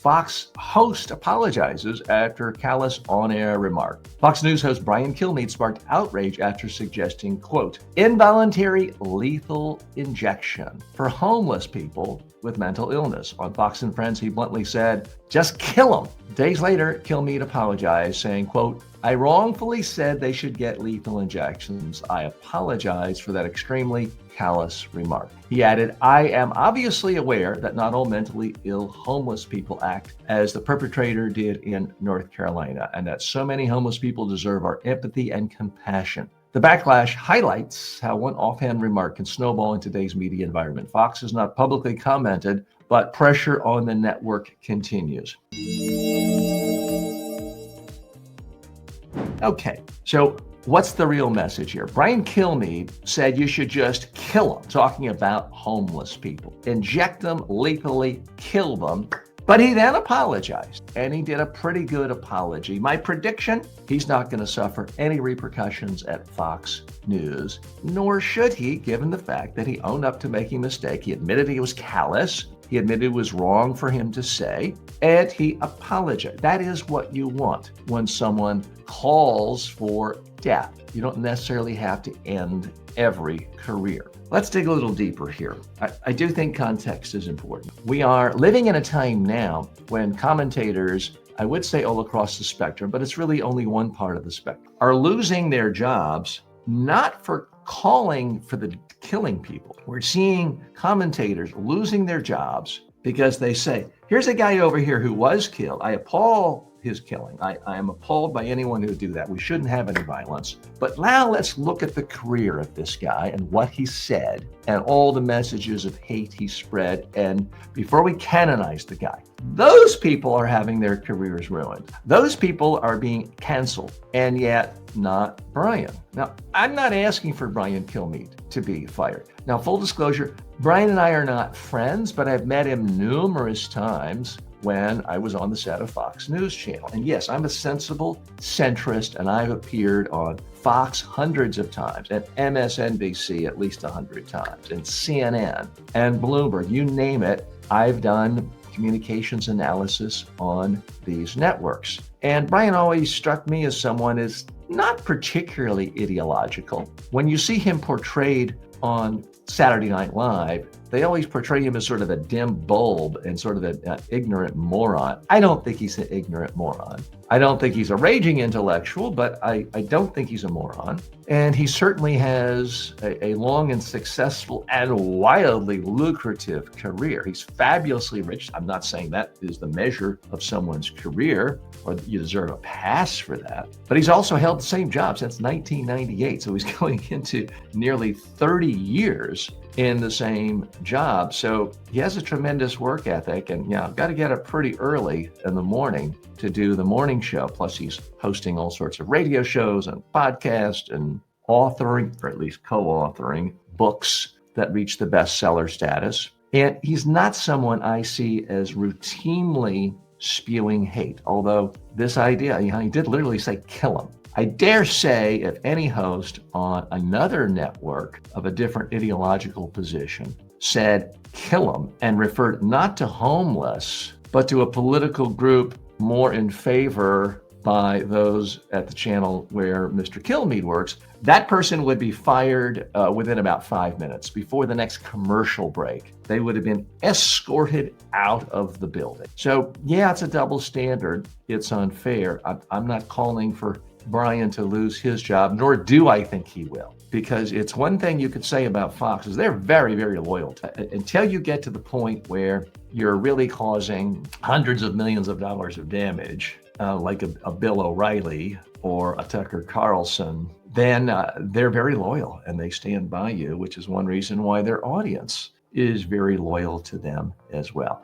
Fox host apologizes after callous on-air remark. Fox News host Brian Kilmeade sparked outrage after suggesting, quote, involuntary lethal injection for homeless people with mental illness. On Fox and Friends, he bluntly said, just kill them. Days later, Kilmeade apologized, saying, quote, I wrongfully said they should get lethal injections. I apologize for that extremely callous remark. He added, I am obviously aware that not all mentally ill homeless people act as the perpetrator did in North Carolina, and that so many homeless people deserve our empathy and compassion. The backlash highlights how one offhand remark can snowball in today's media environment. Fox has not publicly commented, but pressure on the network continues. Okay, so what's the real message here? Brian Kilmeade said you should just kill them, talking about homeless people. Inject them lethally, kill them. But he then apologized, and he did a pretty good apology. My prediction, he's not going to suffer any repercussions at Fox News, nor should he, given the fact that he owned up to making a mistake. He admitted he was callous. He admitted it was wrong for him to say, and he apologized. That is what you want when someone calls for death. You don't necessarily have to end every career. Let's dig a little deeper here. I do think context is important. We are living in a time now when commentators, I would say all across the spectrum, but it's really only one part of the spectrum, are losing their jobs, not for calling for the killing people. We're seeing commentators losing their jobs because they say, here's a guy over here who was killed. I appall his killing. I am appalled by anyone who would do that. We shouldn't have any violence. But now let's look at the career of this guy and what he said and all the messages of hate he spread. And before we canonize the guy, those people are having their careers ruined. Those people are being canceled, and yet not Brian. Now, I'm not asking for Brian Kilmeade to be fired. Now, full disclosure, Brian and I are not friends, but I've met him numerous times when I was on the set of Fox News Channel. And yes, I'm a sensible centrist, and I've appeared on Fox hundreds of times, and MSNBC at least 100 times, and CNN and Bloomberg, you name it. I've done communications analysis on these networks. And Brian always struck me as someone who's not particularly ideological. When you see him portrayed on Saturday Night Live, they always portray him as sort of a dim bulb and sort of an ignorant moron. I don't think he's an ignorant moron. I don't think he's a raging intellectual, but I don't think he's a moron. And he certainly has a long and successful and wildly lucrative career. He's fabulously rich. I'm not saying that is the measure of someone's career or that you deserve a pass for that. But he's also held the same job since 1998. So he's going into nearly 30 years in the same job. So he has a tremendous work ethic, and got to get up pretty early in the morning to do the morning show. Plus he's hosting all sorts of radio shows and podcasts and authoring, or at least co-authoring, books that reach the bestseller status. And he's not someone I see as routinely spewing hate, although this idea, he did literally say kill him. I dare say if any host on another network of a different ideological position said kill him and referred not to homeless, but to a political group more in favor by those at the channel where Mr. Kilmeade works, that person would be fired within about 5 minutes. Before the next commercial break, they would have been escorted out of the building. So yeah, it's a double standard. It's unfair. I'm not calling for Brian to lose his job, nor do I think he will. Because it's one thing you could say about Fox is they're very, very loyal until you get to the point where you're really causing hundreds of millions of dollars of damage, like a Bill O'Reilly or a Tucker Carlson. Then they're very loyal and they stand by you, which is one reason why their audience is very loyal to them as well.